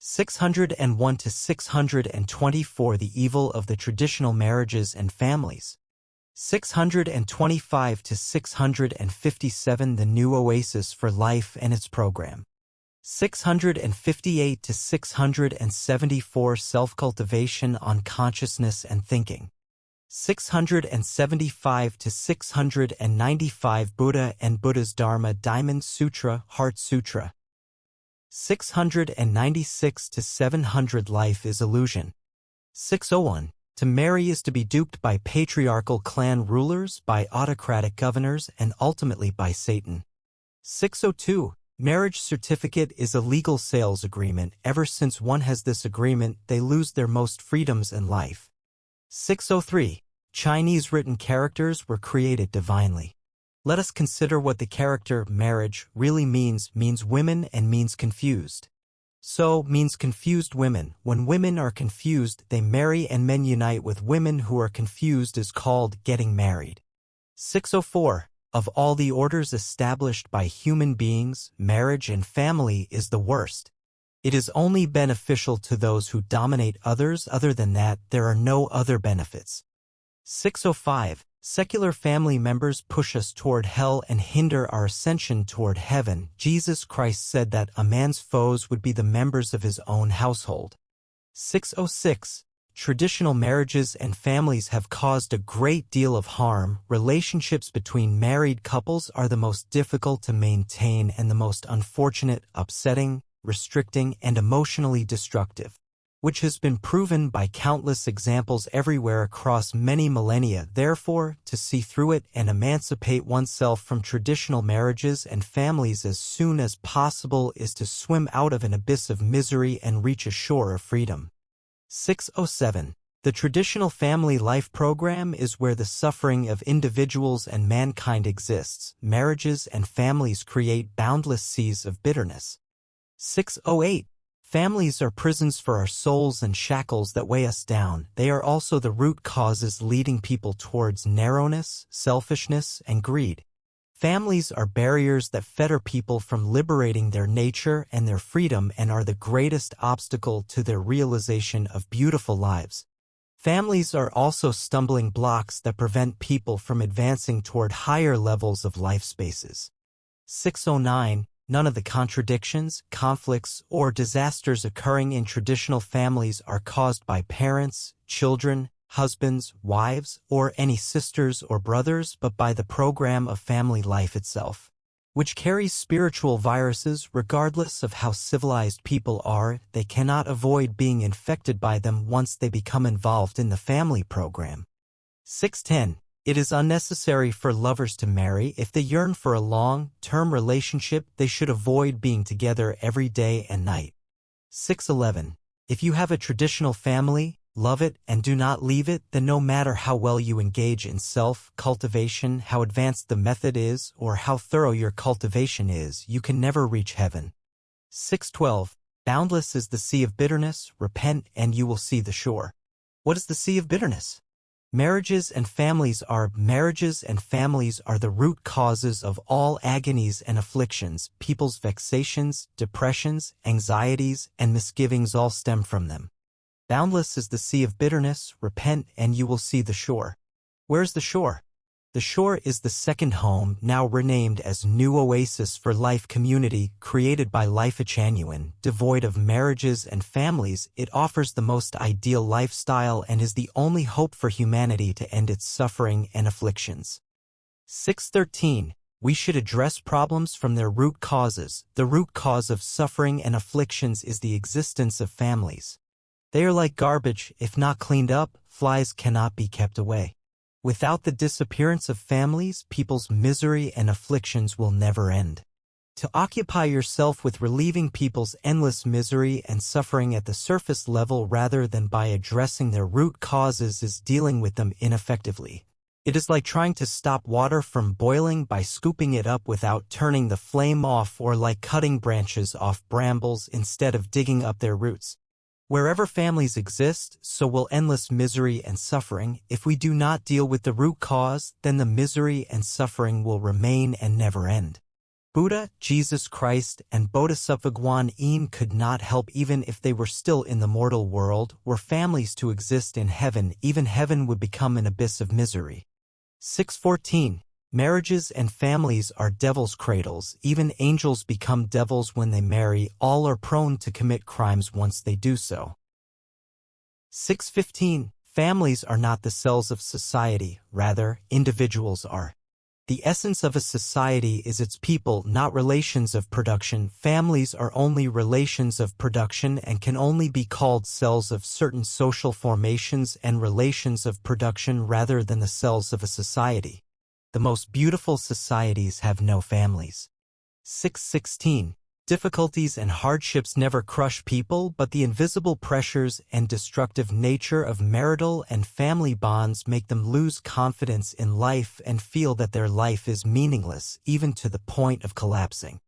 601 to 624 The evil of the traditional marriages and families. 625 to 657 The new oasis for life and its program. 658 to 674 Self-cultivation on consciousness and thinking. 675 to 695 Buddha and Buddha's Dharma Diamond Sutra Heart Sutra. 696 to 700 Life is illusion. 601 To marry is to be duped by patriarchal clan rulers, by autocratic governors, and ultimately by Satan. 602 Marriage certificate is a legal sales agreement. Ever since one has this agreement, they lose their most freedoms in life. 603 Chinese written characters were created divinely. Let us consider what the character marriage really means women and means confused. So means confused women. When women are confused, they marry, and men unite with women who are confused is called getting married. 604 Of all the orders established by human beings, marriage and family is the worst. It is only beneficial to those who dominate others. Other than that, there are no other benefits. 605 Secular family members push us toward hell and hinder our ascension toward heaven. Jesus Christ said that a man's foes would be the members of his own household. 606 Traditional marriages and families have caused a great deal of harm. Relationships between married couples are the most difficult to maintain and the most unfortunate, upsetting, restricting, and emotionally destructive, which has been proven by countless examples everywhere across many millennia. Therefore, to see through it and emancipate oneself from traditional marriages and families as soon as possible is to swim out of an abyss of misery and reach a shore of freedom. 607 The traditional family life program is where the suffering of individuals and mankind exists. Marriages and families create boundless seas of bitterness. 608 Families are prisons for our souls and shackles that weigh us down. They are also the root causes leading people towards narrowness, selfishness, and greed. Families are barriers that fetter people from liberating their nature and their freedom and are the greatest obstacle to their realization of beautiful lives. Families are also stumbling blocks that prevent people from advancing toward higher levels of life spaces. 609 None of the contradictions, conflicts, or disasters occurring in traditional families are caused by parents, children, husbands, wives, or any sisters or brothers, but by the program of family life itself, which carries spiritual viruses. Regardless of how civilized people are, they cannot avoid being infected by them once they become involved in the family program. 610 It is unnecessary for lovers to marry. If they yearn for a long-term relationship, they should avoid being together every day and night. 611 If you have a traditional family, love it and do not leave it, then no matter how well you engage in self-cultivation, how advanced the method is, or how thorough your cultivation is, you can never reach heaven. 612 Boundless is the sea of bitterness. Repent and you will see the shore. What is the sea of bitterness? Marriages and families are the root causes of all agonies and afflictions. People's vexations, depressions, anxieties, and misgivings all stem from them. Boundless is the sea of bitterness. Repent and you will see the shore. Where's the shore? The shore is the second home, now renamed as New Oasis for Life Community, created by Lifechanyuan. Devoid of marriages and families, it offers the most ideal lifestyle and is the only hope for humanity to end its suffering and afflictions. 613 We should address problems from their root causes. The root cause of suffering and afflictions is the existence of families. They are like garbage. If not cleaned up, flies cannot be kept away. Without the disappearance of families, people's misery and afflictions will never end. To occupy yourself with relieving people's endless misery and suffering at the surface level rather than by addressing their root causes is dealing with them ineffectively. It is like trying to stop water from boiling by scooping it up without turning the flame off, or like cutting branches off brambles instead of digging up their roots. Wherever families exist, so will endless misery and suffering. If we do not deal with the root cause, then the misery and suffering will remain and never end. Buddha, Jesus Christ, and Bodhisattva Guan Yin could not help even if they were still in the mortal world. Were families to exist in heaven, even heaven would become an abyss of misery. 614. Marriages and families are devil's cradles. Even angels become devils when they marry. All are prone to commit crimes once they do so. 615. Families are not the cells of society, rather, individuals are. The essence of a society is its people, not relations of production. Families are only relations of production and can only be called cells of certain social formations and relations of production rather than the cells of a society. The most beautiful societies have no families. 616. Difficulties and hardships never crush people, but the invisible pressures and destructive nature of marital and family bonds make them lose confidence in life and feel that their life is meaningless, even to the point of collapsing.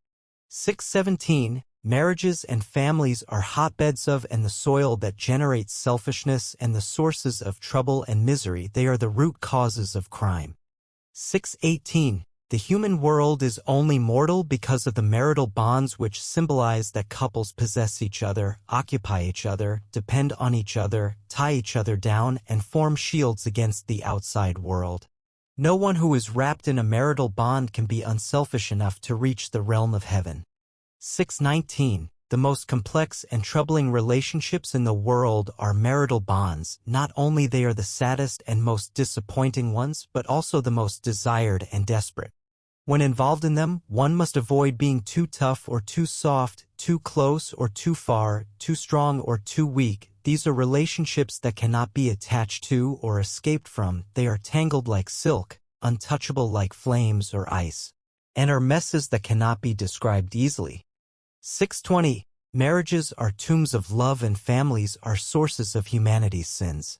617. Marriages and families are hotbeds of and the soil that generates selfishness and the sources of trouble and misery. They are the root causes of crime. 618. The human world is only mortal because of the marital bonds which symbolize that couples possess each other, occupy each other, depend on each other, tie each other down, and form shields against the outside world. No one who is wrapped in a marital bond can be unselfish enough to reach the realm of heaven. 619. The most complex and troubling relationships in the world are marital bonds. Not only they are the saddest and most disappointing ones, but also the most desired and desperate. When involved in them, one must avoid being too tough or too soft, too close or too far, too strong or too weak. These are relationships that cannot be attached to or escaped from. They are tangled like silk, untouchable like flames or ice, and are messes that cannot be described easily. 620. Marriages are tombs of love and families are sources of humanity's sins.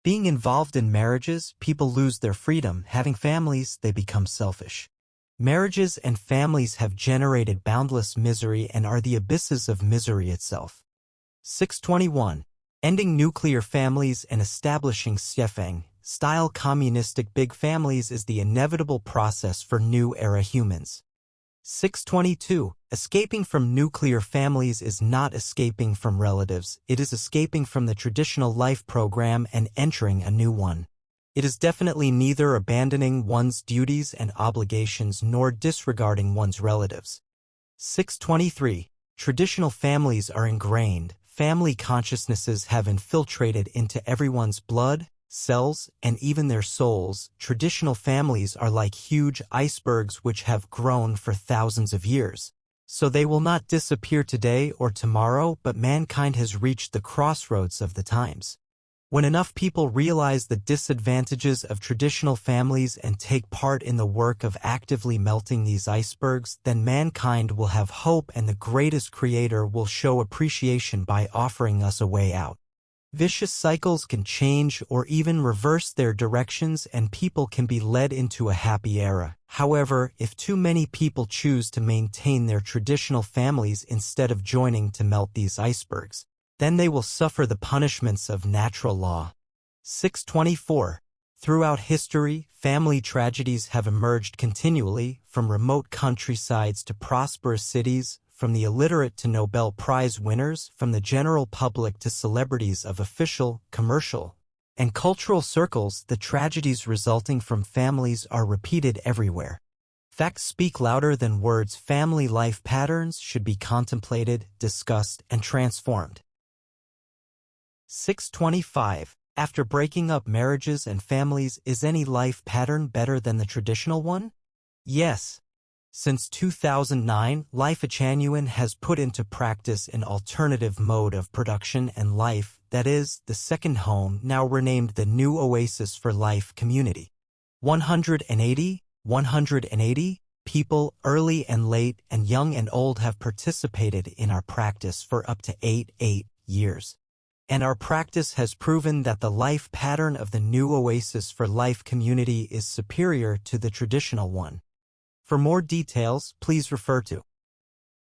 Being involved in marriages, people lose their freedom. Having families, they become selfish. Marriages and families have generated boundless misery and are the abysses of misery itself. 621. Ending nuclear families and establishing Siefeng-style communistic big families is the inevitable process for new-era humans. 622. Escaping from nuclear families is not escaping from relatives, it is escaping from the traditional life program and entering a new one. It is definitely neither abandoning one's duties and obligations nor disregarding one's relatives. 623. Traditional families are ingrained. Family consciousnesses have infiltrated into everyone's blood, cells, and even their souls. Traditional families are like huge icebergs which have grown for thousands of years. So they will not disappear today or tomorrow, but mankind has reached the crossroads of the times. When enough people realize the disadvantages of traditional families and take part in the work of actively melting these icebergs, then mankind will have hope and the greatest creator will show appreciation by offering us a way out. Vicious cycles can change or even reverse their directions and people can be led into a happy era. However, if too many people choose to maintain their traditional families instead of joining to melt these icebergs, then they will suffer the punishments of natural law. 624. Throughout history, family tragedies have emerged continually, from remote countrysides to prosperous cities, from the illiterate to Nobel Prize winners, from the general public to celebrities of official, commercial, and cultural circles. The tragedies resulting from families are repeated everywhere. Facts speak louder than words. Family life patterns should be contemplated, discussed, and transformed. 625. After breaking up marriages and families, is any life pattern better than the traditional one? Yes. Since 2009, Lifechanyuan has put into practice an alternative mode of production and life, that is, the second home, now renamed the New Oasis for Life Community. 180 people, early and late and young and old, have participated in our practice for up to 8 years. And our practice has proven that the life pattern of the New Oasis for Life Community is superior to the traditional one. For more details, please refer to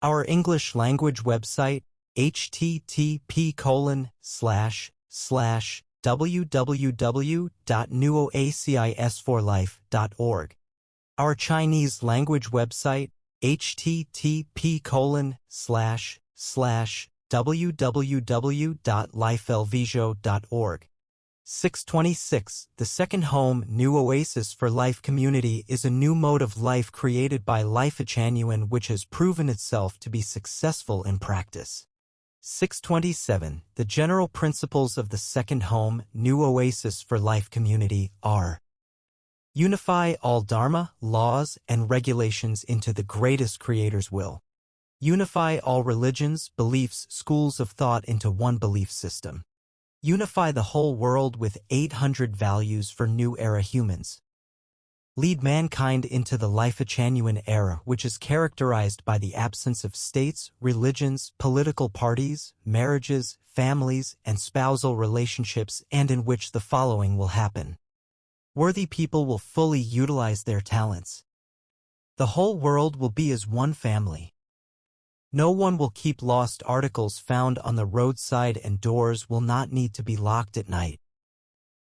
our English language website, http://www.newoasis4life.org, our Chinese language website, http://www.lifelvisio.org. 626. The Second Home New Oasis for Life Community is a new mode of life created by Lifechanyuan which has proven itself to be successful in practice. 627. The general principles of the Second Home New Oasis for Life Community are: unify all dharma, laws, and regulations into the greatest creator's will. Unify all religions, beliefs, schools of thought into one belief system. Unify the whole world with 800 values for new era humans. Lead mankind into the Lifechanyuan era, which is characterized by the absence of states, religions, political parties, marriages, families, and spousal relationships, and in which the following will happen. Worthy people will fully utilize their talents. The whole world will be as one family. No one will keep lost articles found on the roadside, and doors will not need to be locked at night.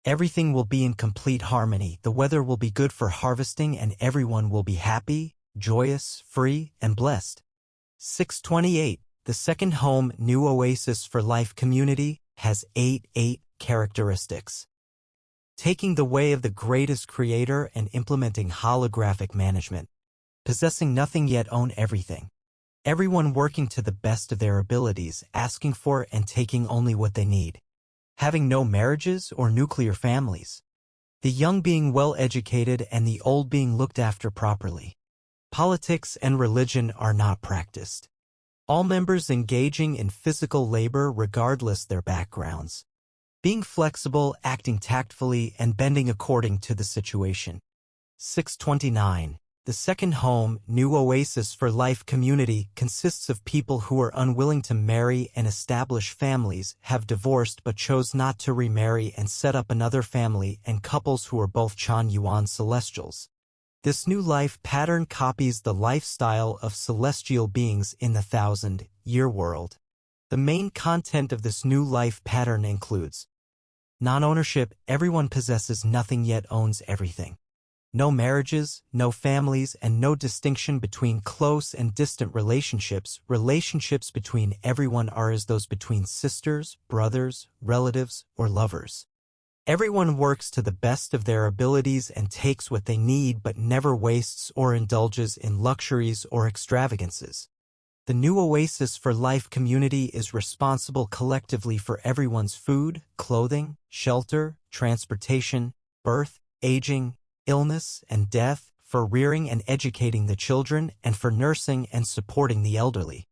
Everything will be in complete harmony. The weather will be good for harvesting, and everyone will be happy, joyous, free, and blessed. 628. The Second Home New Oasis for Life Community has 8 characteristics. Taking the way of the greatest creator and implementing holographic management. Possessing nothing yet own everything. Everyone working to the best of their abilities, asking for and taking only what they need. Having no marriages or nuclear families. The young being well educated and the old being looked after properly. Politics and religion are not practiced. All members engaging in physical labor regardless their backgrounds. Being flexible, acting tactfully, and bending according to the situation. 629. The Second Home New Oasis for Life Community consists of people who are unwilling to marry and establish families, have divorced but chose not to remarry and set up another family, and couples who are both Chanyuan celestials. This new life pattern copies the lifestyle of celestial beings in the 1,000-year world. The main content of this new life pattern includes non-ownership. Everyone possesses nothing yet owns everything. No marriages, no families, and no distinction between close and distant relationships. Relationships between everyone are as those between sisters, brothers, relatives, or lovers. Everyone works to the best of their abilities and takes what they need but never wastes or indulges in luxuries or extravagances. The New Oasis for Life Community is responsible collectively for everyone's food, clothing, shelter, transportation, birth, aging, illness, and death, for rearing and educating the children, and for nursing and supporting the elderly.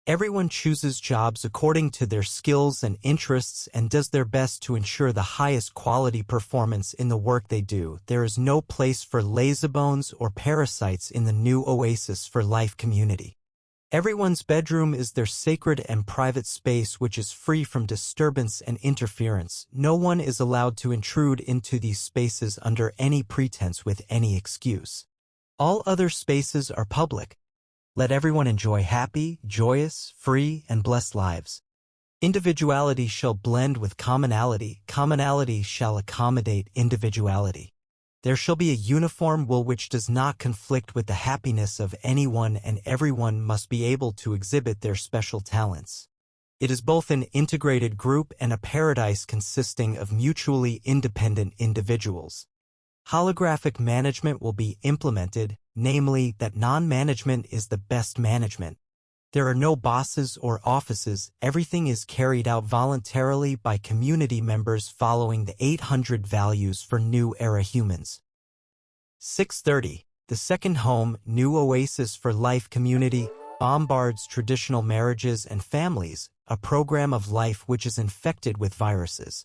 Everyone chooses jobs according to their skills and interests and does their best to ensure the highest quality performance in the work they do. There is no place for lazybones or parasites in the New Oasis for Life Community. Everyone's bedroom is their sacred and private space which is free from disturbance and interference. No one is allowed to intrude into these spaces under any pretense with any excuse. All other spaces are public. Let everyone enjoy happy, joyous, free, and blessed lives. Individuality shall blend with commonality. Commonality shall accommodate individuality. There shall be a uniform will which does not conflict with the happiness of anyone, and everyone must be able to exhibit their special talents. It is both an integrated group and a paradise consisting of mutually independent individuals. Holographic management will be implemented, namely that non-management is the best management. There are no bosses or offices. Everything is carried out voluntarily by community members following the 800 values for new era humans. 630. The Second Home New Oasis for Life Community bombards traditional marriages and families, a program of life which is infected with viruses.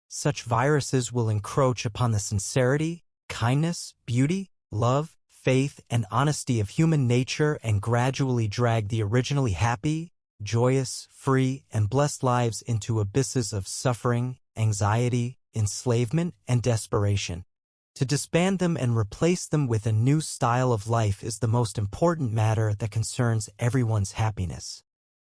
Such viruses will encroach upon the sincerity, kindness, beauty, love, faith, and honesty of human nature and gradually drag the originally happy, joyous, free, and blessed lives into abysses of suffering, anxiety, enslavement, and desperation. To disband them and replace them with a new style of life is the most important matter that concerns everyone's happiness.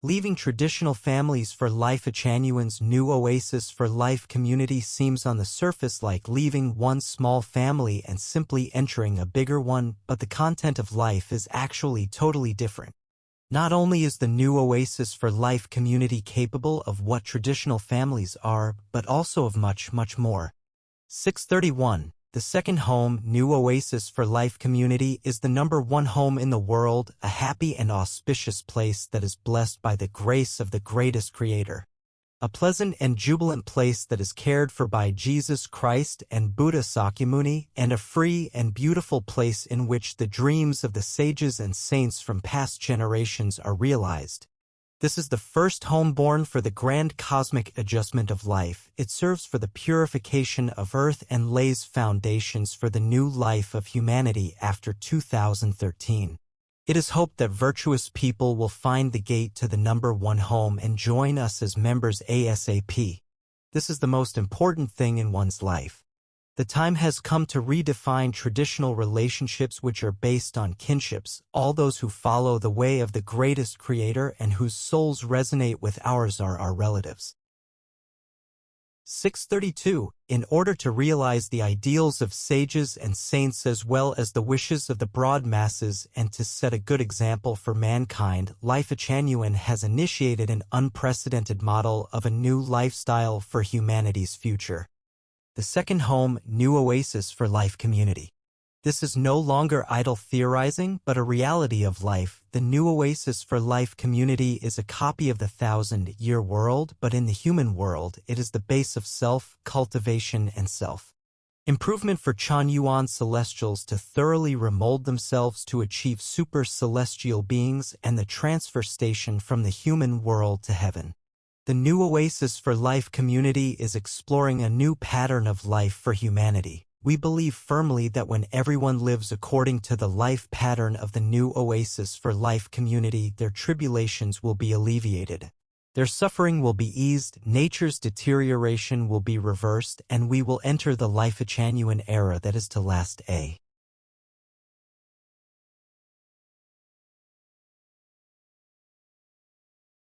Leaving traditional families for Lifechanyuan's new Oasis for Life community seems on the surface like leaving one small family and simply entering a bigger one, but the content of life is actually totally different. Not only is the new Oasis for Life community capable of what traditional families are, but also of much, much more. 631. The second home, New Oasis for Life community, is the #1 home in the world, a happy and auspicious place that is blessed by the grace of the greatest Creator. A pleasant and jubilant place that is cared for by Jesus Christ and Buddha Sakyamuni, and a free and beautiful place in which the dreams of the sages and saints from past generations are realized. This is the first home born for the grand cosmic adjustment of life. It serves for the purification of earth and lays foundations for the new life of humanity after 2013. It is hoped that virtuous people will find the gate to the #1 home and join us as members ASAP. This is the most important thing in one's life. The time has come to redefine traditional relationships which are based on kinships. All those who follow the way of the greatest Creator and whose souls resonate with ours are our relatives. 632. In order to realize the ideals of sages and saints as well as the wishes of the broad masses and to set a good example for mankind, Lifechanyuan has initiated an unprecedented model of a new lifestyle for humanity's future. The second home, New Oasis for Life community. This is no longer idle theorizing, but a reality of life. The New Oasis for Life community is a copy of the 1,000-year world, but in the human world, it is the base of self, cultivation, and self-improvement for Chanyuan celestials to thoroughly remold themselves to achieve super-celestial beings and the transfer station from the human world to heaven. The New Oasis for Life community is exploring a new pattern of life for humanity. We believe firmly that when everyone lives according to the life pattern of the New Oasis for Life community, their tribulations will be alleviated. Their suffering will be eased, nature's deterioration will be reversed, and we will enter the Lifechanyuan era that is to last.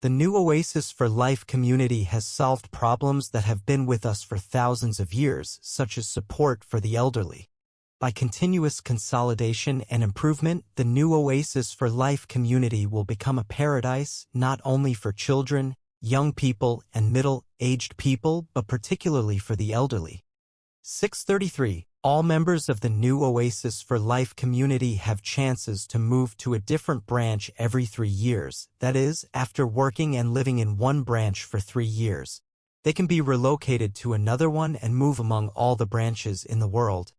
The New Oasis for Life community has solved problems that have been with us for thousands of years, such as support for the elderly. By continuous consolidation and improvement, the New Oasis for Life community will become a paradise not only for children, young people, and middle-aged people, but particularly for the elderly. 633. All members of the New Oasis for Life community have chances to move to a different branch every 3 years. That is, after working and living in one branch for 3 years, they can be relocated to another one and move among all the branches in the world.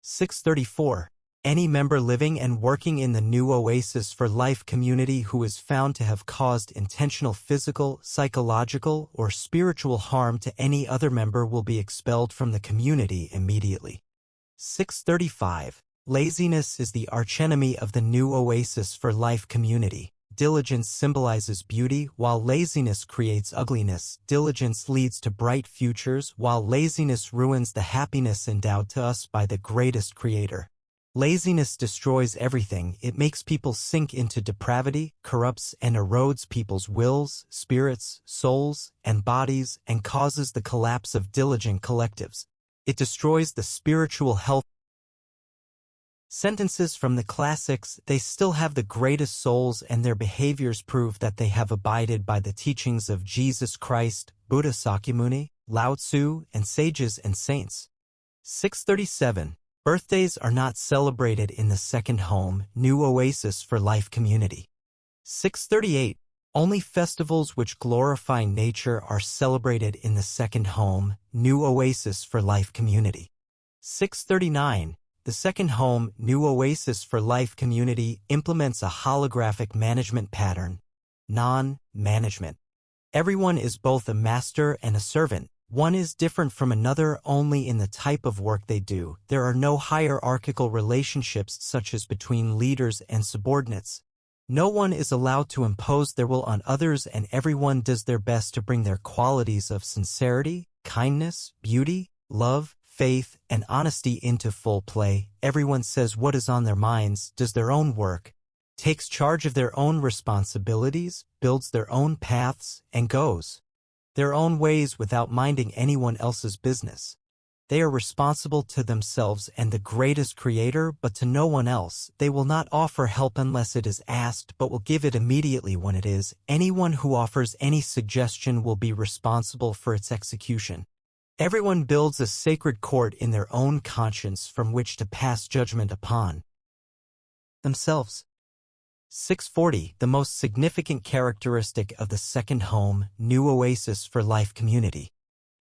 634. Any member living and working in the New Oasis for Life community who is found to have caused intentional physical, psychological, or spiritual harm to any other member will be expelled from the community immediately. 635. Laziness is the archenemy of the New Oasis for Life community. Diligence symbolizes beauty, while laziness creates ugliness. Diligence leads to bright futures, while laziness ruins the happiness endowed to us by the greatest Creator. Laziness destroys everything. It makes people sink into depravity, corrupts and erodes people's wills, spirits, souls, and bodies, and causes the collapse of diligent collectives. It destroys the spiritual health. Sentences from the classics. They still have the greatest souls and their behaviors prove that they have abided by the teachings of Jesus Christ, Buddha Sakyamuni, Lao Tzu, and sages and saints. 637. Birthdays are not celebrated in the second home, New Oasis for Life community. 638. Only festivals which glorify nature are celebrated in the second home, New Oasis for Life community. 639. The second home, New Oasis for Life community, implements a holographic management pattern, non-management. Everyone is both a master and a servant. One is different from another only in the type of work they do. There are no hierarchical relationships such as between leaders and subordinates. No one is allowed to impose their will on others, and everyone does their best to bring their qualities of sincerity, kindness, beauty, love, faith, and honesty into full play. Everyone says what is on their minds, does their own work, takes charge of their own responsibilities, builds their own paths, and goes their own ways without minding anyone else's business. They are responsible to themselves and the greatest creator, but to no one else. They will not offer help unless it is asked, but will give it immediately when it is. Anyone who offers any suggestion will be responsible for its execution. Everyone builds a sacred court in their own conscience from which to pass judgment upon themselves. 640. The most significant characteristic of the second home, New Oasis for Life community,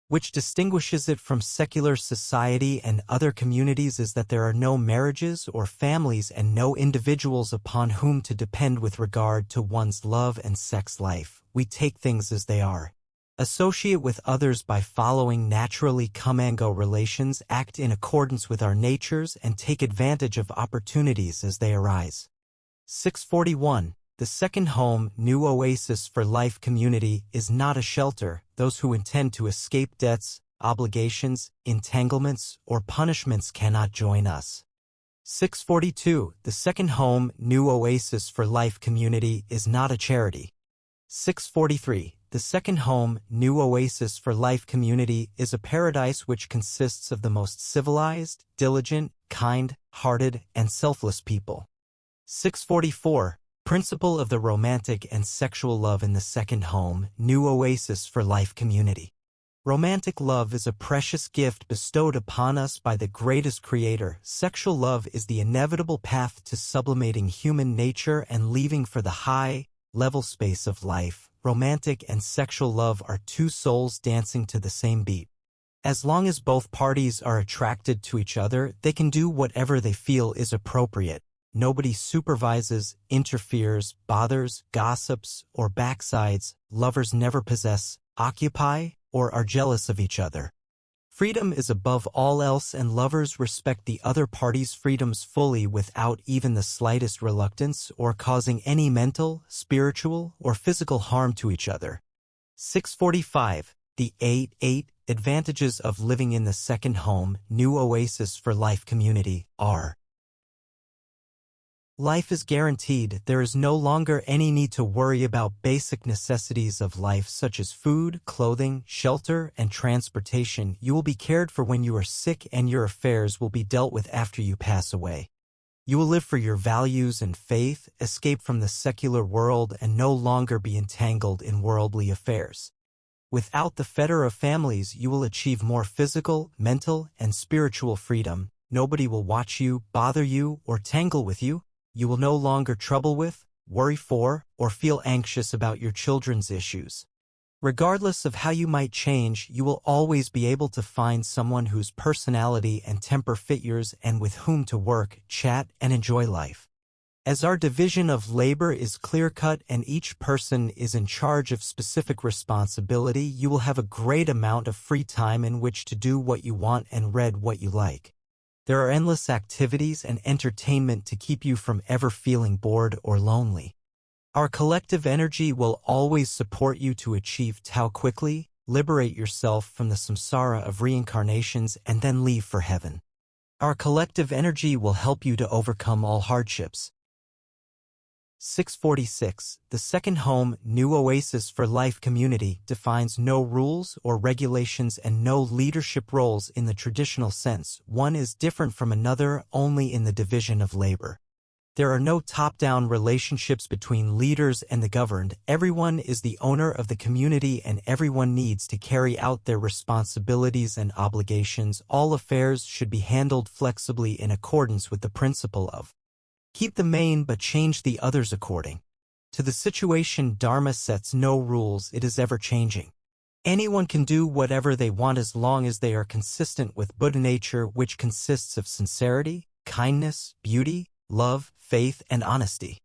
which distinguishes it from secular society and other communities, is that there are no marriages or families and no individuals upon whom to depend with regard to one's love and sex life. We take things as they are, associate with others by following naturally come and go relations, act in accordance with our natures, and take advantage of opportunities as they arise. 641. The second home, New Oasis for Life community, is not a shelter. Those who intend to escape debts, obligations, entanglements, or punishments cannot join us. 642. The second home, New Oasis for Life community, is not a charity. 643. The second home, New Oasis for Life community, is a paradise which consists of the most civilized, diligent, kind-hearted, and selfless people. 644. Principle of the romantic and sexual love in the second home, New Oasis for Life community. Romantic love is a precious gift bestowed upon us by the greatest creator. Sexual love is the inevitable path to sublimating human nature and leaving for the high-level space of life. Romantic and sexual love are two souls dancing to the same beat. As long as both parties are attracted to each other, they can do whatever they feel is appropriate. Nobody supervises, interferes, bothers, gossips, or backsides. Lovers never possess, occupy, or are jealous of each other. Freedom is above all else, and lovers respect the other party's freedoms fully without even the slightest reluctance or causing any mental, spiritual, or physical harm to each other. 645. The 8 advantages of living in the second home, New Oasis for Life community, are: life is guaranteed. There is no longer any need to worry about basic necessities of life such as food, clothing, shelter, and transportation. You will be cared for when you are sick, and your affairs will be dealt with after you pass away. You will live for your values and faith, escape from the secular world, and no longer be entangled in worldly affairs. Without the fetter of families, you will achieve more physical, mental, and spiritual freedom. Nobody will watch you, bother you, or tangle with you. You will no longer trouble with, worry for, or feel anxious about your children's issues. Regardless of how you might change, you will always be able to find someone whose personality and temper fit yours and with whom to work, chat, and enjoy life. As our division of labor is clear-cut and each person is in charge of specific responsibility, you will have a great amount of free time in which to do what you want and read what you like. There are endless activities and entertainment to keep you from ever feeling bored or lonely. Our collective energy will always support you to achieve Tao quickly, liberate yourself from the samsara of reincarnations, and then leave for heaven. Our collective energy will help you to overcome all hardships. 646. The second home, New Oasis for Life community, defines no rules or regulations and no leadership roles in the traditional sense. One is different from another only in the division of labor. There are no top-down relationships between leaders and the governed. Everyone is the owner of the community and everyone needs to carry out their responsibilities and obligations. All affairs should be handled flexibly in accordance with the principle of keep the main but change the others according to the situation. Dharma sets no rules, it is ever-changing. Anyone can do whatever they want as long as they are consistent with Buddha nature, which consists of sincerity, kindness, beauty, love, faith, and honesty.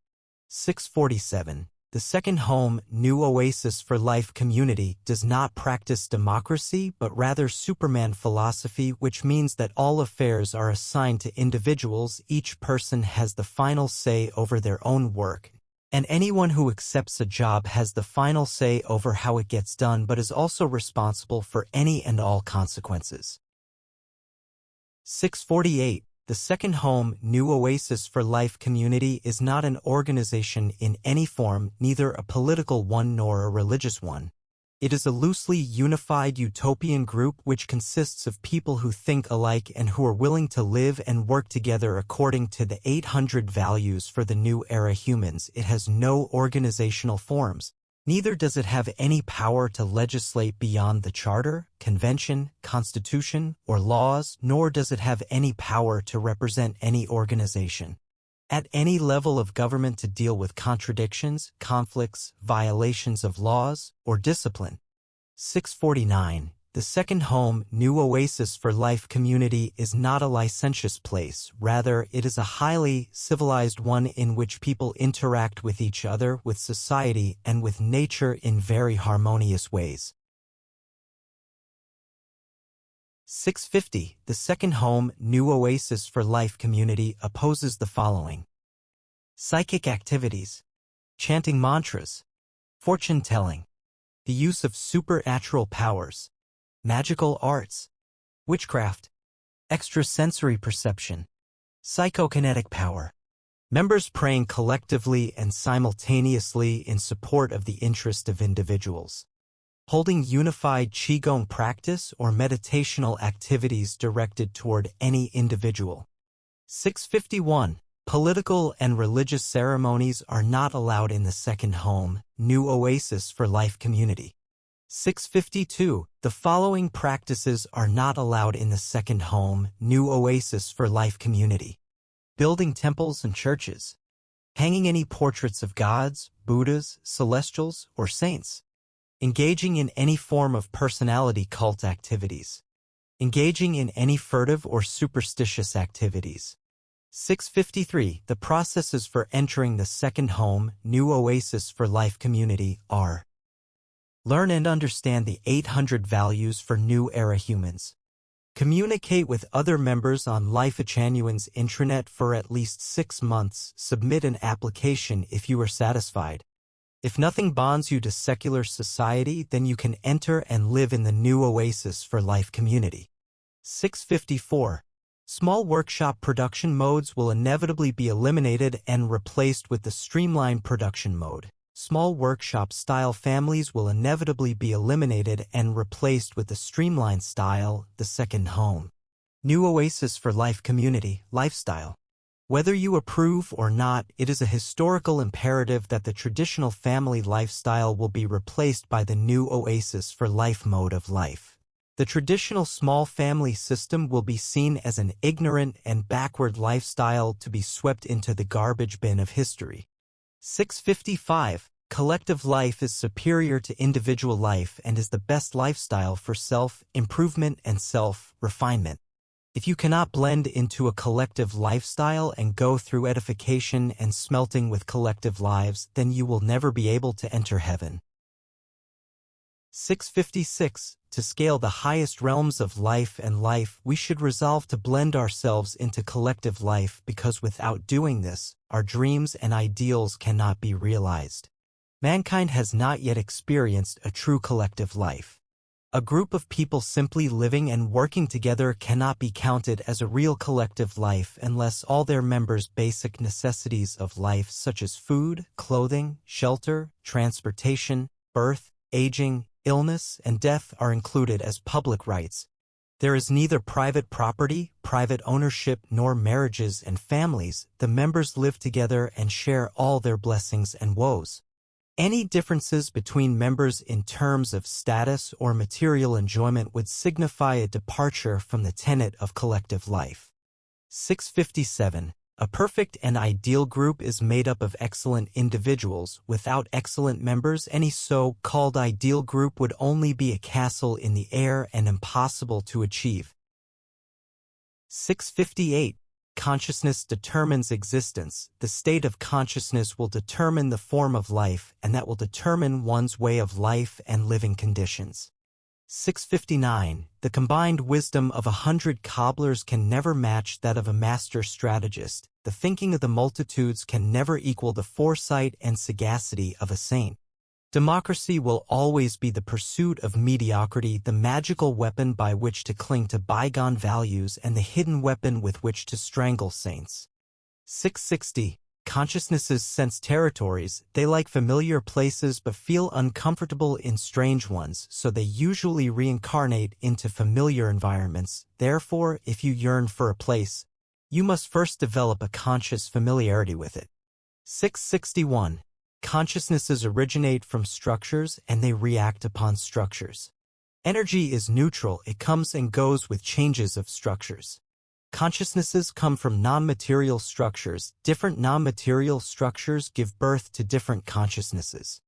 647. The second home, New Oasis for Life community, does not practice democracy but rather Superman philosophy, which means that all affairs are assigned to individuals. Each person has the final say over their own work, and anyone who accepts a job has the final say over how it gets done but is also responsible for any and all consequences. 648. The Second Home New Oasis for Life community is not an organization in any form, neither a political one nor a religious one. It is a loosely unified utopian group which consists of people who think alike and who are willing to live and work together according to the 800 values for the new era humans. It has no organizational forms. Neither does it have any power to legislate beyond the charter, convention, constitution, or laws, nor does it have any power to represent any organization at any level of government to deal with contradictions, conflicts, violations of laws, or discipline. 649. The Second Home New Oasis for Life community is not a licentious place, rather it is a highly civilized one in which people interact with each other, with society, and with nature in very harmonious ways. 650. The Second Home New Oasis for Life community opposes the following: psychic activities, chanting mantras, fortune-telling, the use of supernatural powers, magical arts, witchcraft, extrasensory perception, psychokinetic power, members praying collectively and simultaneously in support of the interest of individuals, holding unified Qigong practice or meditational activities directed toward any individual. 651. Political and religious ceremonies are not allowed in the Second Home New Oasis for Life community. 652. The following practices are not allowed in the Second Home New Oasis for Life community: building temples and churches, hanging any portraits of gods, Buddhas, celestials, or saints, engaging in any form of personality cult activities, engaging in any furtive or superstitious activities. 653. The processes for entering the Second Home New Oasis for Life community are: learn and understand the 800 values for new era humans. Communicate with other members on Lifechanyuan's intranet for at least 6 months. Submit an application if you are satisfied. If nothing bonds you to secular society, then you can enter and live in the New Oasis for Life community. 654. Small workshop production modes will inevitably be eliminated and replaced with the streamlined production mode. Small workshop-style families will inevitably be eliminated and replaced with the streamlined style, the Second Home New Oasis for Life community lifestyle. Whether you approve or not, it is a historical imperative that the traditional family lifestyle will be replaced by the New Oasis for Life mode of life. The traditional small family system will be seen as an ignorant and backward lifestyle to be swept into the garbage bin of history. 655. Collective life is superior to individual life and is the best lifestyle for self-improvement and self-refinement. If you cannot blend into a collective lifestyle and go through edification and smelting with collective lives, then you will never be able to enter heaven. 656. To scale the highest realms of life and life, we should resolve to blend ourselves into collective life, because without doing this, our dreams and ideals cannot be realized. Mankind has not yet experienced a true collective life. A group of people simply living and working together cannot be counted as a real collective life unless all their members' basic necessities of life such as food, clothing, shelter, transportation, birth, aging, illness, and death are included as public rights. There is neither private property, private ownership, nor marriages and families. The members live together and share all their blessings and woes. Any differences between members in terms of status or material enjoyment would signify a departure from the tenet of collective life. 657. A perfect and ideal group is made up of excellent individuals. Without excellent members, any so-called ideal group would only be a castle in the air and impossible to achieve. 658. Consciousness determines existence. The state of consciousness will determine the form of life, and that will determine one's way of life and living conditions. 659. The combined wisdom of 100 cobblers can never match that of a master strategist. The thinking of the multitudes can never equal the foresight and sagacity of a saint. Democracy will always be the pursuit of mediocrity, the magical weapon by which to cling to bygone values and the hidden weapon with which to strangle saints. 660. Consciousnesses sense territories. They like familiar places but feel uncomfortable in strange ones, so they usually reincarnate into familiar environments. Therefore, if you yearn for a place, you must first develop a conscious familiarity with it. 661. Consciousnesses originate from structures and they react upon structures. Energy is neutral, it comes and goes with changes of structures. Consciousnesses come from non-material structures. Different non-material structures give birth to different consciousnesses.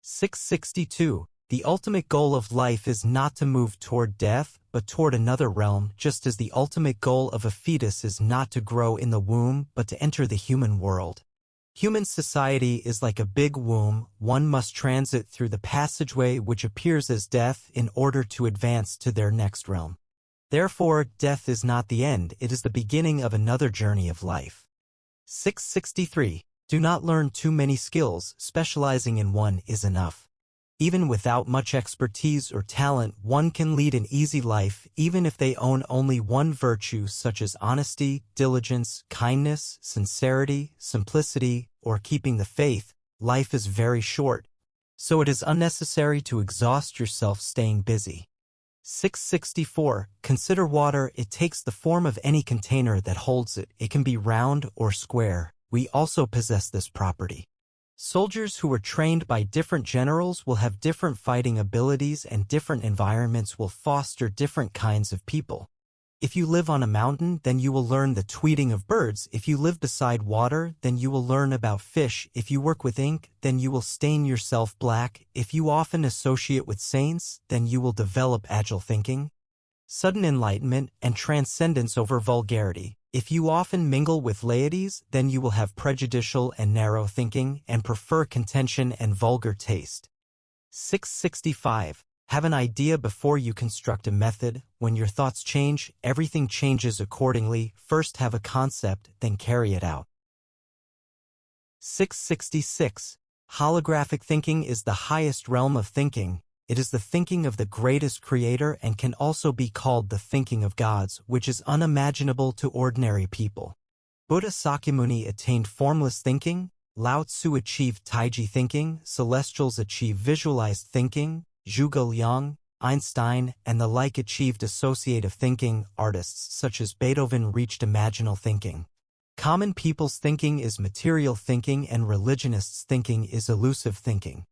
662. The ultimate goal of life is not to move toward death, but toward another realm, just as the ultimate goal of a fetus is not to grow in the womb, but to enter the human world. Human society is like a big womb. One must transit through the passageway which appears as death in order to advance to their next realm. Therefore, death is not the end, it is the beginning of another journey of life. 663. Do not learn too many skills, specializing in one is enough. Even without much expertise or talent, one can lead an easy life, even if they own only one virtue such as honesty, diligence, kindness, sincerity, simplicity, or keeping the faith. Life is very short, so it is unnecessary to exhaust yourself staying busy. 664. Consider water. It takes the form of any container that holds it. It can be round or square. We also possess this property. Soldiers who were trained by different generals will have different fighting abilities, and different environments will foster different kinds of people. If you live on a mountain, then you will learn the tweeting of birds. If you live beside water, then you will learn about fish. If you work with ink, then you will stain yourself black. If you often associate with saints, then you will develop agile thinking, sudden enlightenment, and transcendence over vulgarity. If you often mingle with laities, then you will have prejudicial and narrow thinking, and prefer contention and vulgar taste. 665. Have an idea before you construct a method. When your thoughts change, everything changes accordingly. First have a concept, then carry it out. 666. Holographic thinking is the highest realm of thinking. It is the thinking of the greatest creator and can also be called the thinking of gods, which is unimaginable to ordinary people. Buddha Sakyamuni attained formless thinking, Lao Tzu achieved Taiji thinking, celestials achieved visualized thinking, Zhuge Liang, Einstein, and the like achieved associative thinking. Artists such as Beethoven reached imaginal thinking. Common people's thinking is material thinking and religionists' thinking is elusive thinking.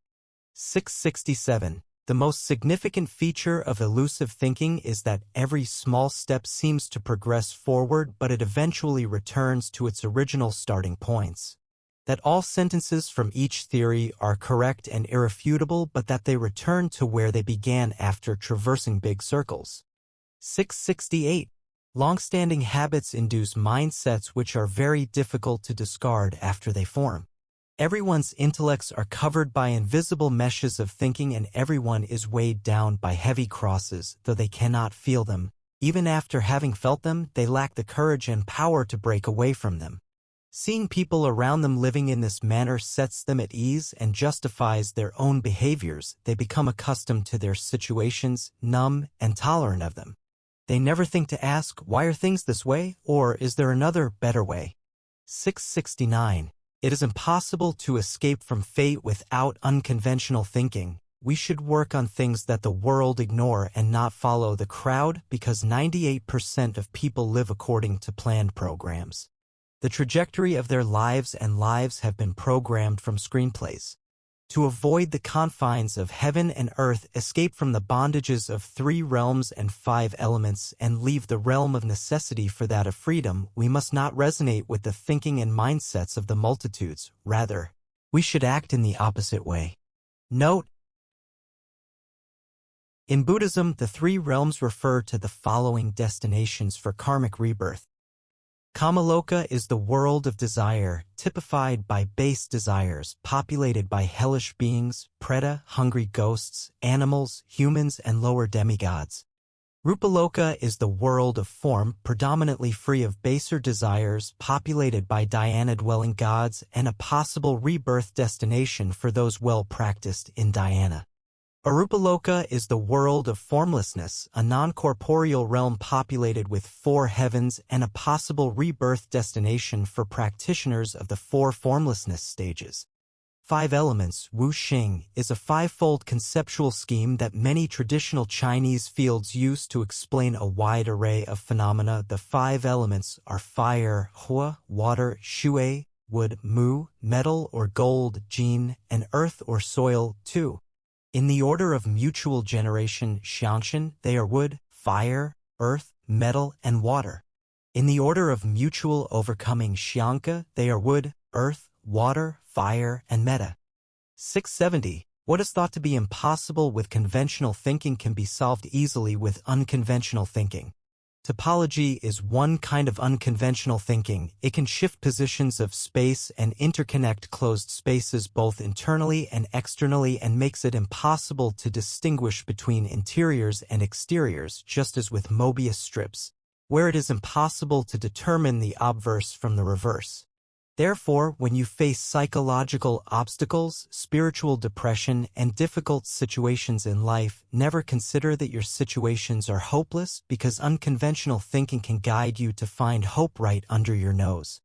667. The most significant feature of elusive thinking is that every small step seems to progress forward, but it eventually returns to its original starting points. That all sentences from each theory are correct and irrefutable, but that they return to where they began after traversing big circles. 668. Long-standing habits induce mindsets which are very difficult to discard after they form. Everyone's intellects are covered by invisible meshes of thinking, and everyone is weighed down by heavy crosses, though they cannot feel them. Even after having felt them, they lack the courage and power to break away from them. Seeing people around them living in this manner sets them at ease and justifies their own behaviors. They become accustomed to their situations, numb and tolerant of them. They never think to ask, why are things this way, or is there another, better way? 669. It is impossible to escape from fate without unconventional thinking. We should work on things that the world ignore and not follow the crowd, because 98% of people live according to planned programs. The trajectory of their lives have been programmed from screenplays. To avoid the confines of heaven and earth, escape from the bondages of 3 realms and 5 elements, and leave the realm of necessity for that of freedom, we must not resonate with the thinking and mindsets of the multitudes. Rather, we should act in the opposite way. Note: in Buddhism, the 3 realms refer to the following destinations for karmic rebirth. Kamaloka is the world of desire, typified by base desires, populated by hellish beings, preta, hungry ghosts, animals, humans, and lower demigods. Rupaloka is the world of form, predominantly free of baser desires, populated by dhyana-dwelling gods, and a possible rebirth destination for those well-practiced in dhyana. Arupaloka is the world of formlessness, a non-corporeal realm populated with 4 heavens and a possible rebirth destination for practitioners of the 4 formlessness stages. 5 elements, Wu Xing, is a 5-fold conceptual scheme that many traditional Chinese fields use to explain a wide array of phenomena. The 5 elements are fire, hua, water, shui, wood, mu, metal or gold, jin, and earth or soil, tu. In the order of mutual generation, xiangshan, they are wood, fire, earth, metal, and water. In the order of mutual overcoming, xiangka, they are wood, earth, water, fire, and meta. 670. What is thought to be impossible with conventional thinking can be solved easily with unconventional thinking. Topology is one kind of unconventional thinking. It can shift positions of space and interconnect closed spaces both internally and externally and makes it impossible to distinguish between interiors and exteriors, just as with Mobius strips, where it is impossible to determine the obverse from the reverse. Therefore, when you face psychological obstacles, spiritual depression, and difficult situations in life, never consider that your situations are hopeless, because unconventional thinking can guide you to find hope right under your nose.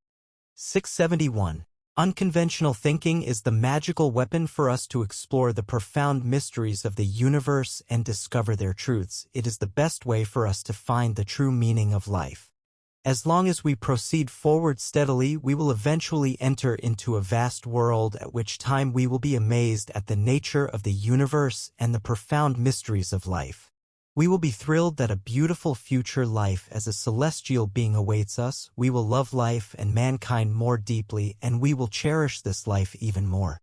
671. Unconventional thinking is the magical weapon for us to explore the profound mysteries of the universe and discover their truths. It is the best way for us to find the true meaning of life. As long as we proceed forward steadily, we will eventually enter into a vast world, at which time we will be amazed at the nature of the universe and the profound mysteries of life. We will be thrilled that a beautiful future life as a celestial being awaits us. We will love life and mankind more deeply, and we will cherish this life even more.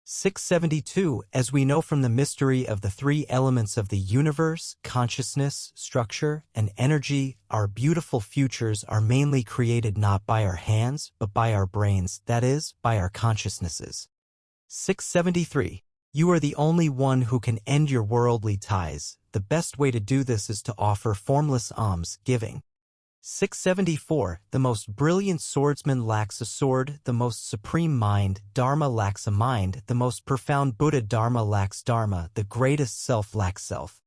672. As we know from the mystery of the 3 elements of the universe, consciousness, structure, and energy, our beautiful futures are mainly created not by our hands, but by our brains, that is, by our consciousnesses. 673. You are the only one who can end your worldly ties. The best way to do this is to offer formless alms giving. 674. The most brilliant swordsman lacks a sword, the most supreme mind, Dharma, lacks a mind, the most profound Buddha, Dharma, lacks Dharma, the greatest self lacks self.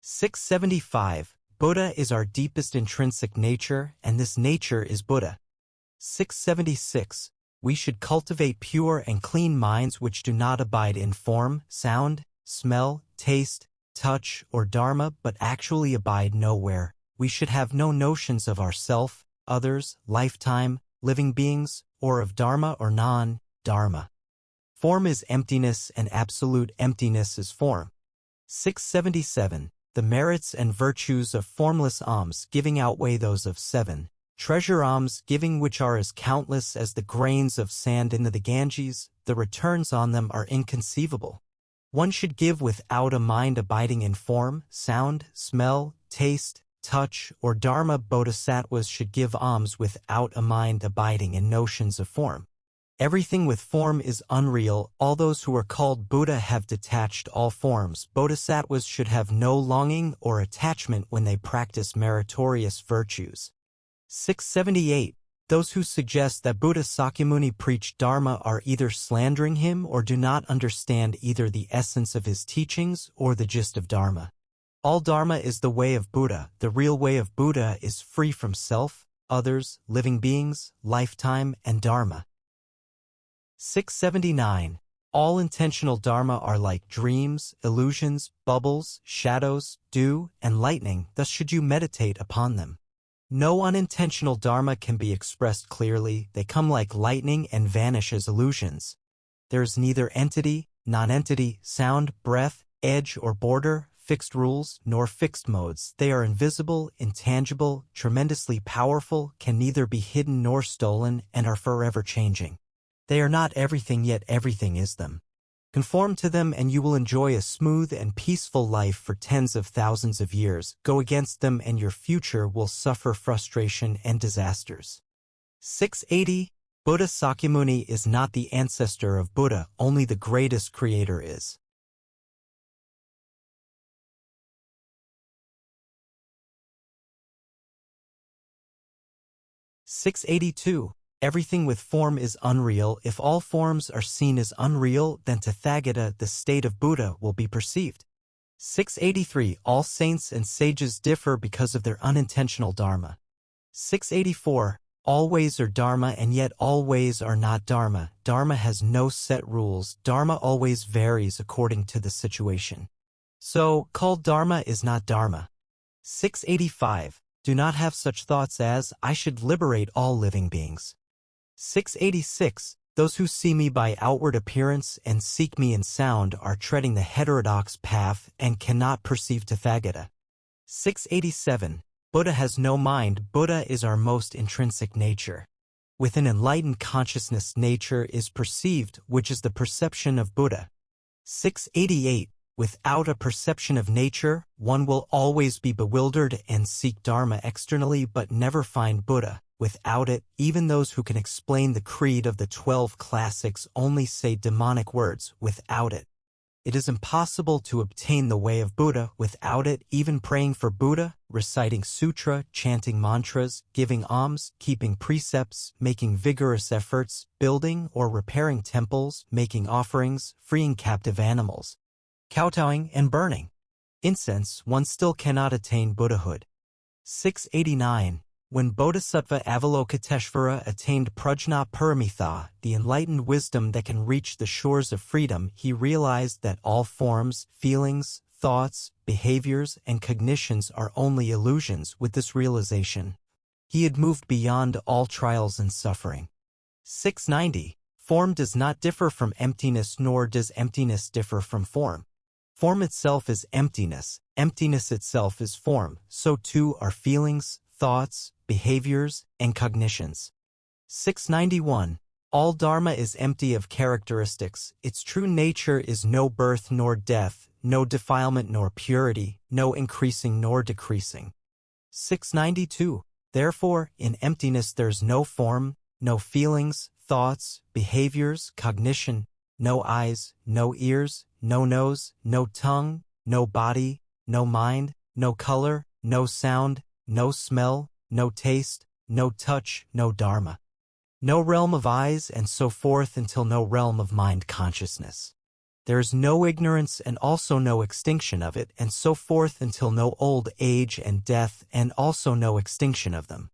675. Buddha is our deepest intrinsic nature, and this nature is Buddha. 676. We should cultivate pure and clean minds which do not abide in form, sound, smell, taste, touch, or Dharma, but actually abide nowhere. We should have no notions of ourself, others, lifetime, living beings, or of Dharma or non-Dharma. Form is emptiness and absolute emptiness is form. 677. The merits and virtues of formless alms giving outweigh those of 7. Treasure alms giving, which are as countless as the grains of sand in the Ganges. The returns on them are inconceivable. One should give without a mind abiding in form, sound, smell, taste, touch, or Dharma. Bodhisattvas should give alms without a mind abiding in notions of form. Everything with form is unreal. All those who are called Buddha have detached all forms. Bodhisattvas should have no longing or attachment when they practice meritorious virtues. 678. Those who suggest that Buddha Sakyamuni preached Dharma are either slandering him or do not understand either the essence of his teachings or the gist of Dharma. All Dharma is the way of Buddha. The real way of Buddha is free from self, others, living beings, lifetime, and Dharma. 679. All intentional Dharma are like dreams, illusions, bubbles, shadows, dew, and lightning, thus should you meditate upon them. No unintentional Dharma can be expressed clearly. They come like lightning and vanish as illusions. There is neither entity, non-entity, sound, breath, edge, or border, fixed rules, nor fixed modes. They are invisible, intangible, tremendously powerful, can neither be hidden nor stolen, and are forever changing. They are not everything, yet everything is them. Conform to them and you will enjoy a smooth and peaceful life for tens of thousands of years. Go against them and your future will suffer frustration and disasters. 680. Buddha Sakyamuni is not the ancestor of Buddha, only the greatest creator is. 682. Everything with form is unreal. If all forms are seen as unreal, then Tathagata, the state of Buddha, will be perceived. 683. All saints and sages differ because of their unintentional dharma. 684. All ways are dharma and yet all ways are not dharma. Dharma has no set rules. Dharma always varies according to the situation. So-called dharma is not dharma. 685. Do not have such thoughts as, I should liberate all living beings. 686. Those who see me by outward appearance and seek me in sound are treading the heterodox path and cannot perceive Tathagata. 687. Buddha has no mind. Buddha is our most intrinsic nature. With an enlightened consciousness, nature is perceived, which is the perception of Buddha. 688. Without a perception of nature, one will always be bewildered and seek Dharma externally but never find Buddha. Without it, even those who can explain the creed of the 12 classics only say demonic words. Without it, it is impossible to obtain the way of Buddha. Without it, even praying for Buddha, reciting sutra, chanting mantras, giving alms, keeping precepts, making vigorous efforts, building or repairing temples, making offerings, freeing captive animals, kowtowing and burning incense, one still cannot attain Buddhahood. 689. When Bodhisattva Avalokiteshvara attained prajna paramitha, the enlightened wisdom that can reach the shores of freedom, he realized that all forms, feelings, thoughts, behaviors, and cognitions are only illusions. With this realization, he had moved beyond all trials and suffering. 690. Form does not differ from emptiness, nor does emptiness differ from form. Form itself is emptiness, emptiness itself is form, so too are feelings, thoughts, behaviors, and cognitions. 691. All dharma is empty of characteristics. Its true nature is no birth nor death, no defilement nor purity, no increasing nor decreasing. 692. Therefore, in emptiness there's no form, no feelings, thoughts, behaviors, cognition, no eyes, no ears, no nose, no tongue, no body, no mind, no color, no sound, no smell, no taste, no touch, no dharma. No realm of eyes, and so forth until no realm of mind consciousness. There is no ignorance and also no extinction of it, and so forth until no old age and death, and also no extinction of them.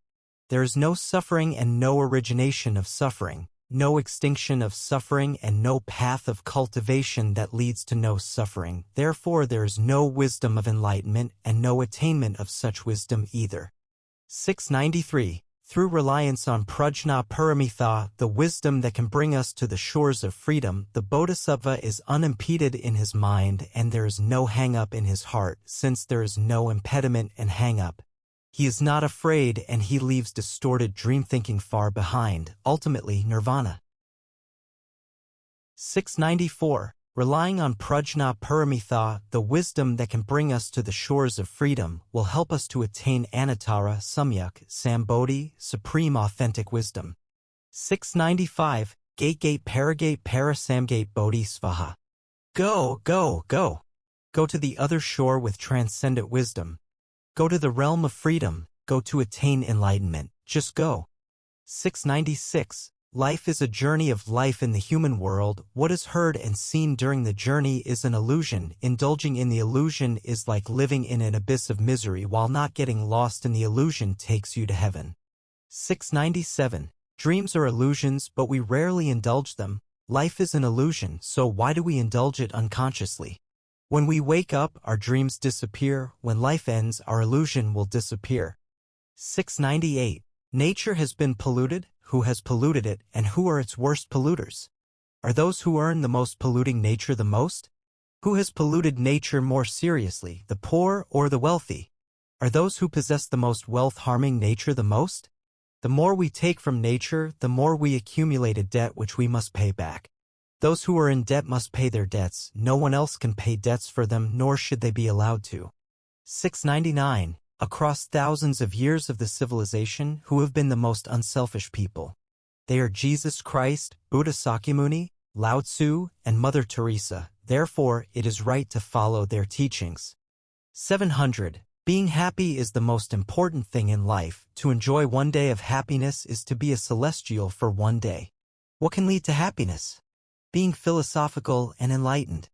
There is no suffering and no origination of suffering, no extinction of suffering and no path of cultivation that leads to no suffering. Therefore there is no wisdom of enlightenment and no attainment of such wisdom either. 693. Through reliance on prajna paramitha, the wisdom that can bring us to the shores of freedom, the bodhisattva is unimpeded in his mind and there is no hang-up in his heart. Since there is no impediment and hang-up, he is not afraid and he leaves distorted dream thinking far behind, ultimately nirvana. 694. Relying on prajna paramitha, the wisdom that can bring us to the shores of freedom, will help us to attain anuttara samyak, sambodhi, supreme authentic wisdom. 695. Gate parasamgate bodhisvaha. Go, go, go. Go to the other shore with transcendent wisdom. Go to the realm of freedom. Go to attain enlightenment. Just go. 696. Life is a journey of life in the human world. What is heard and seen during the journey is an illusion. Indulging in the illusion is like living in an abyss of misery, while not getting lost in the illusion takes you to heaven. 697. Dreams are illusions, but we rarely indulge them. Life is an illusion, so why do we indulge it unconsciously? When we wake up, our dreams disappear. When life ends, our illusion will disappear. 698. Nature has been polluted. Who has polluted it, and who are its worst polluters? Are those who earn the most polluting nature the most? Who has polluted nature more seriously, the poor or the wealthy? Are those who possess the most wealth harming nature the most? The more we take from nature, the more we accumulate a debt which we must pay back. Those who are in debt must pay their debts. No one else can pay debts for them, nor should they be allowed to. 699. Across thousands of years of the civilization, who have been the most unselfish people? They are Jesus Christ, Buddha Sakyamuni, Lao Tzu, and Mother Teresa. Therefore, it is right to follow their teachings. 700. Being happy is the most important thing in life. To enjoy one day of happiness is to be a celestial for one day. What can lead to happiness? Being philosophical and enlightened.